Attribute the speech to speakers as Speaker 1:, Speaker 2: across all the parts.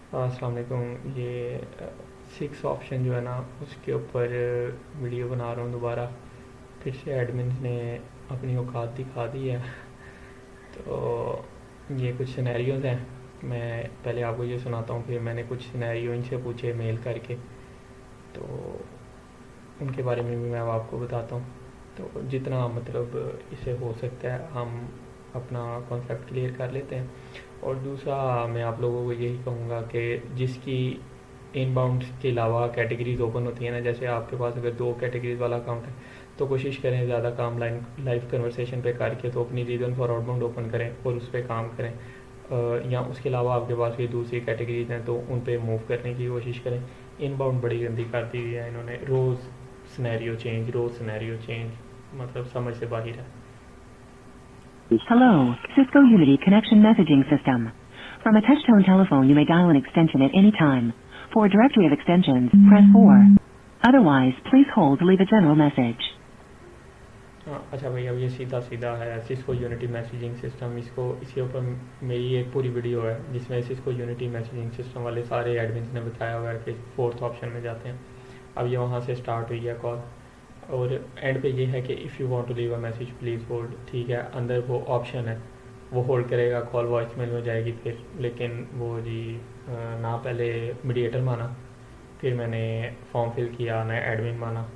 Speaker 1: अस्सलाम वालेकुम। ये 6 ऑप्शन जो है ना, उसके ऊपर वीडियो बना रहा हूँ दोबारा। फिर से एडमिन ने अपनी औकात दिखा दी है। तो ये कुछ सिनेरियोज़ हैं। मैं पहले आपको ये सुनाता हूँ, फिर मैंने कुछ सिनेरियो इनसे पूछे मेल करके, तो उनके बारे में भी मैं अब आपको बताता हूँ। तो जितना मतलब इसे हो सकता है हम अपना कॉन्सेप्ट क्लियर कर लेते हैं। और दूसरा, मैं आप लोगों को यही कहूँगा कि जिसकी इनबाउंड के अलावा कैटेगरीज ओपन होती हैं ना, जैसे आपके पास अगर 2 कैटेगरीज वाला अकाउंट है, तो कोशिश करें ज़्यादा काम लाइव कन्वर्सेशन पे करके तो अपनी रीज़न फॉर आउटबाउंड ओपन करें और उस पर काम करें। या उसके अलावा आपके पास कोई दूसरी कैटेगरीज हैं तो उन पे मूव करने की कोशिश करें। इनबाउंड बड़ी गंदी कर दी हुई है इन्होंने, रोज़ सिनेरियो चेंज, मतलब समझ से बाहर है।
Speaker 2: Hello, Cisco Unity Connection Messaging System. From a touch-tone telephone you may dial an extension at any time. For a directory of extensions, press 4. Otherwise, please hold to leave a general message.
Speaker 1: हाँ, अच्छा भाई, अब ये सीधा सीधा है Cisco unity messaging system. इसके ऊपर मेरी एक पूरी वीडियो है जिसमें सिस्को यूनिटी मैसेजिंग सिस्टम वाले सारे एडमिन्स ने बताया हुआ है कि 4th ऑप्शन में जाते हैं। अब ये वहाँ से स्टार्ट हुई है कॉल, और एंड पे ये है कि if you want to leave a message please hold. ठीक है, अंदर वो ऑप्शन है, वो होल्ड करेगा, कॉल वॉइस मेल में जाएगी फिर। लेकिन वो जी ना पहले मीडिएटर माना, फिर मैंने फॉर्म फिल किया, ना एडमिन माना।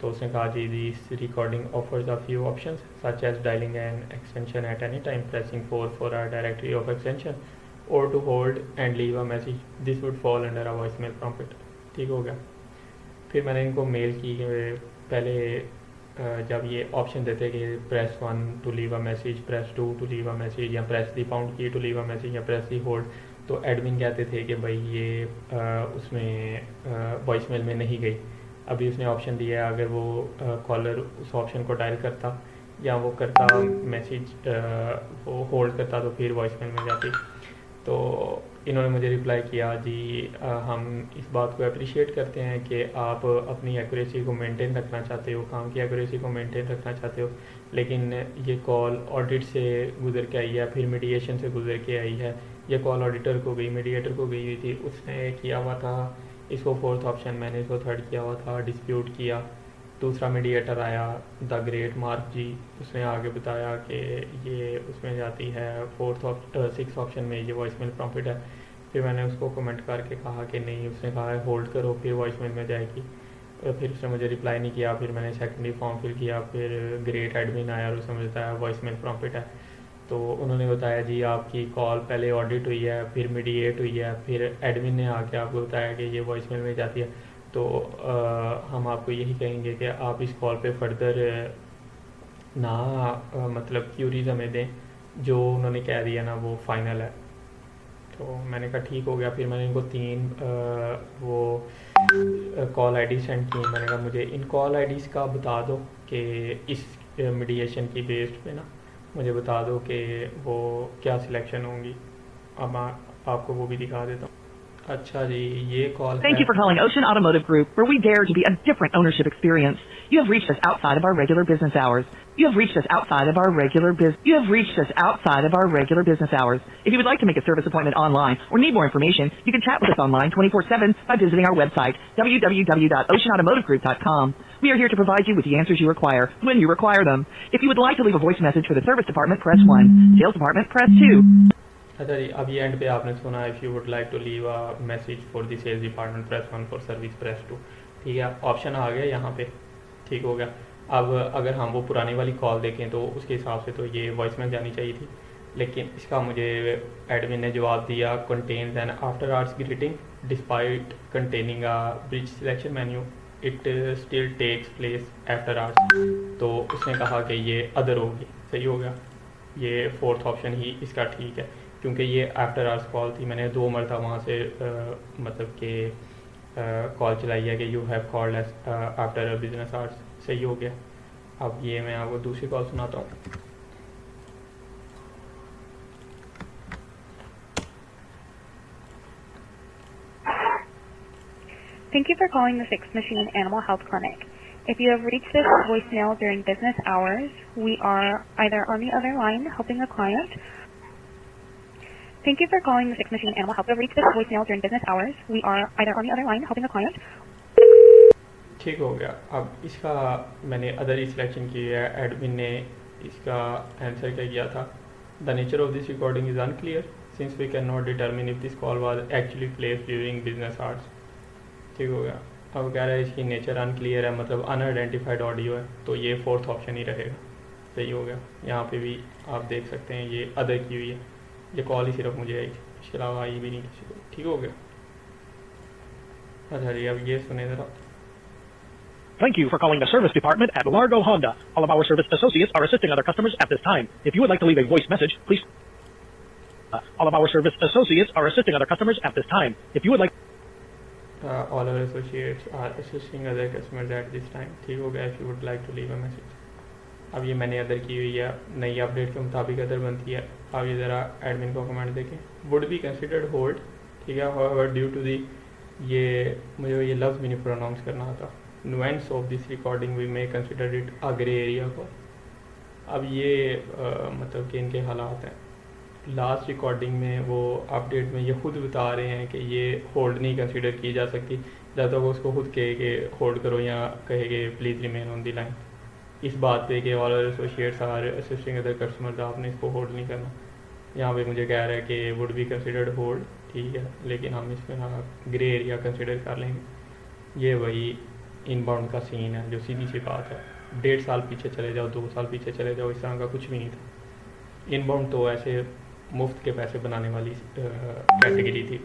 Speaker 1: तो उसने कहा जी this recording offers a few options such as dialing an extension at any time, pressing 4 for a directory of extension और to hold and leave a message, this would fall under a voice mail prompt. ठीक हो गया। फिर मैंने इनको mail की कि पहले जब ये ऑप्शन देते कि press 1 to leave a message, press 2 to leave a message, या press the pound key to leave a message, या प्रेस दी होल्ड, तो एडमिन कहते थे कि भाई ये उसमें वॉइस मेल में नहीं गई। अभी उसने ऑप्शन दिया है, अगर वो कॉलर उस ऑप्शन को डायल करता या वो करता मैसेज, वो होल्ड करता, तो फिर वॉइस मेल में जाती। तो इन्होंने मुझे रिप्लाई किया जी हम इस बात को अप्रिशिएट करते हैं कि आप अपनी एक्यूरेसी को मेंटेन रखना चाहते हो, काम की एक्यूरेसी को मेंटेन रखना चाहते हो, लेकिन ये कॉल ऑडिट से गुजर के आई है, फिर मीडिएशन से गुजर के आई है। ये कॉल ऑडिटर को गई, मीडिएटर को गई हुई थी, उसने किया हुआ था इसको 4th ऑप्शन, मैंने इसको 3rd किया हुआ था, डिस्प्यूट किया। दूसरा मीडिएटर आया, द ग्रेट मार्क जी, उसने आगे बताया कि ये उसमें जाती है 6th ऑप्शन में, ये वॉइस मेल प्रॉम्प्ट है। फिर मैंने उसको कमेंट करके कहा कि नहीं, उसने कहा है होल्ड करो, फिर वॉइस मेल में जाएगी। फिर उसने मुझे रिप्लाई नहीं किया, फिर मैंने सेकेंडरी फॉर्म फिल किया, फिर ग्रेट एडमिन आया और उसने मुझे बताया वॉइस मेल प्रॉम्प्ट है। तो उन्होंने बताया जी आपकी कॉल पहले ऑडिट हुई है, फिर मीडिएट हुई है, फिर एडमिन ने आके आपको बताया कि ये वॉइस मेल में जाती है। तो हम आपको यही कहेंगे कि आप इस कॉल पे फर्दर ना मतलब क्यूरीज हमें दें, जो उन्होंने कह दिया ना वो फाइनल है। तो मैंने कहा ठीक हो गया। फिर मैंने इनको 3 वो कॉल आईडी सेंड की। मैंने कहा मुझे इन कॉल आईडीज़ का बता दो कि इस मीडिएशन की बेस्ड पे ना मुझे बता दो कि वो क्या सिलेक्शन होंगी। अब मैं आपको वो भी दिखा देता हूँ। अच्छा जी, ये कॉल
Speaker 2: Thank
Speaker 1: है।
Speaker 2: you for calling Ocean Automotive Group, where we dare to be a different ownership experience. You have reached us outside of our regular business hours. You have reached us outside of our regular business. You have reached us outside of our regular business hours. If you would like to make a service appointment online or need more information, you can chat with us online 24/7 by visiting our website www.oceanautomotivegroup.com. We are here to provide you with the answers you require when you require them. If you would like to leave a voice message for the service department, press 1. Sales department, press 2.
Speaker 1: अच्छा जी, अब ये and पे आपने सुना if you would like to leave a message for the sales department press 1, for service press 2। ठीक है, option आ गया यहाँ पे। ठीक हो गया। अब अगर हम वो पुरानी वाली कॉल देखें तो उसके हिसाब से तो ये वॉइस मेल जानी चाहिए थी, लेकिन इसका मुझे एडमिन ने जवाब दिया contains an after hours greeting despite containing a bridge selection menu, it still takes place after hours. तो उसने कहा कि ये अदर होगी। सही हो गया, ये 4th ऑप्शन ही इसका ठीक है, क्योंकि ये आफ्टर आवर्स कॉल थी। मैंने 2 मरतबा वहाँ से मतलब कि कॉल चलाई है कि you have called after business hours. सही हो गया। अब ये मैं आपको दूसरी कॉल सुनाता हूँ।
Speaker 3: Thank you for calling the Fixed Machine Animal Health Clinic. If you have reached this voicemail during business hours, we are either on the other line helping a client. Thank you for calling the Six Machine Animal Health. You've reached this voicemail during business hours. We are either on the other line helping a client.
Speaker 1: ठीक हो गया। अब इसका मैंने other ही selection की है। Admin ने इसका आंसर क्या किया था, the nature of this recording is unclear since we can not determine if this call was actually place during business hours. ठीक हो गया। अब कह रहा है इसकी नेचर अनक्लियर है, मतलब अनआइडेंटिफाइड ऑडियो है, तो ये फोर्थ ऑप्शन ही रहेगा। सही हो गया। यहाँ पे भी आप देख सकते हैं ये अदर की हुई है, ये कॉल ही सिर्फ मुझे आई, इसके अलावा आई भी नहीं किसी को। ठीक हो गया। अच्छा जी, अब ये सुने ज़रा।
Speaker 4: Thank you for calling the service department at Largo Honda. All of our service associates are assisting other customers at this time. If you would like to leave a voice message, please. All of our service associates are assisting other customers at this time. If you would like.
Speaker 1: All our associates are assisting other customers at this time. ठीक हो गया। If you would like to leave a message. अब ये मैंने other की हुई है, नई अपडेट के मुताबिक अदर बनती है। अब ये ज़रा एडमिन को कमेंट देखें। Would be considered hold. ठीक है। हाउएवर ड्यू टू दी, ये मुझे ये लफ्ज़ भी नहीं प्रोनाउंस करना आता। Nuance of this recording we may consider it a grey area for. अब ये मतलब कि इनके हालात हैं। लास्ट रिकॉर्डिंग में वो अपडेट में ये खुद बता रहे हैं कि ये होल्ड नहीं कंसिडर की जा सकती जब तक वो उसको खुद कहे कि होल्ड करो या कहे कि please remain on the line. इस बात पे कि all associates are assisting other customers, आपने इसको होल्ड नहीं करना। यहाँ पे मुझे कह रहा है कि वुड बी कंसिडर्ड होल्ड। ठीक है, लेकिन हम इसमें ना ग्रे एरिया कंसिडर कर लेंगे। ये वही इनबाउंड का सीन है, जो सीधी सी बात है। 1.5 साल पीछे चले जाओ, 2 साल पीछे चले जाओ, इस तरह का कुछ भी नहीं था। इनबाउंड तो ऐसे मुफ्त के पैसे बनाने वाली कैटेगरी थी,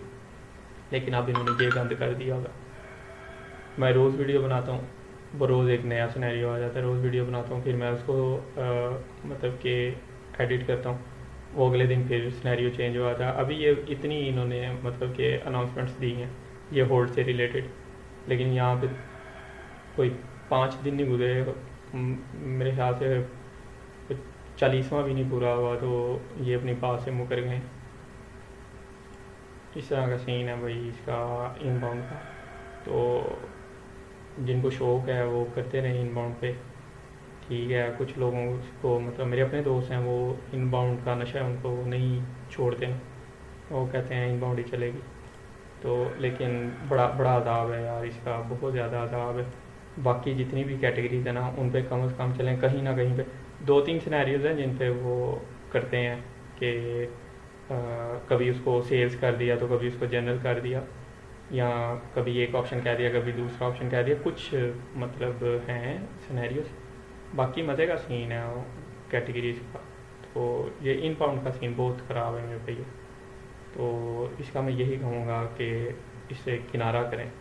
Speaker 1: लेकिन अब इन्होंने ये गंद कर दिया होगा। मैं रोज़ वीडियो बनाता हूँ, वो रोज़ एक नया सिनेरियो आ जाता है। रोज़ वीडियो बनाता हूँ, फिर मैं उसको मतलब कि एडिट करता हूँ, वो अगले दिन फिर सिनेरियो चेंज हो जाता है। अभी ये इतनी इन्होंने मतलब कि अनाउंसमेंट्स दी हैं ये होल्ड से रिलेटेड, लेकिन यहाँ पे कोई 5 दिन नहीं गुजरे, मेरे ख्याल से 40वां भी नहीं पूरा हुआ तो ये अपनी बात से मुकर गए। इस तरह का सीन है भाई इसका इनबाउंड का। तो जिनको शौक़ है वो करते रहे इनबाउंड पे। ठीक है, कुछ लोगों को मतलब मेरे अपने दोस्त हैं वो इनबाउंड का नशा है उनको, नहीं छोड़ते हैं, वो कहते हैं इनबाउंड ही चलेगी। तो लेकिन बड़ा बड़ा अदाब है यार इसका, बहुत ज़्यादा अदाब है। बाकी जितनी भी कैटेगरीज है ना उन पे कम से कम चलें, कहीं ना कहीं पे 2-3 सिनेरियोज़ हैं जिन पे वो करते हैं कि कभी उसको सेल्स कर दिया तो कभी उसको जनरल कर दिया, या कभी एक ऑप्शन कह दिया कभी दूसरा ऑप्शन कह दिया, कुछ मतलब हैं सिनेरियोज। बाकी मज़े का सीन है कैटेगरीज का। तो ये इनबाउंड का सीन बहुत ख़राब है मेरे भैया। तो इसका मैं यही कहूँगा कि इससे किनारा करें।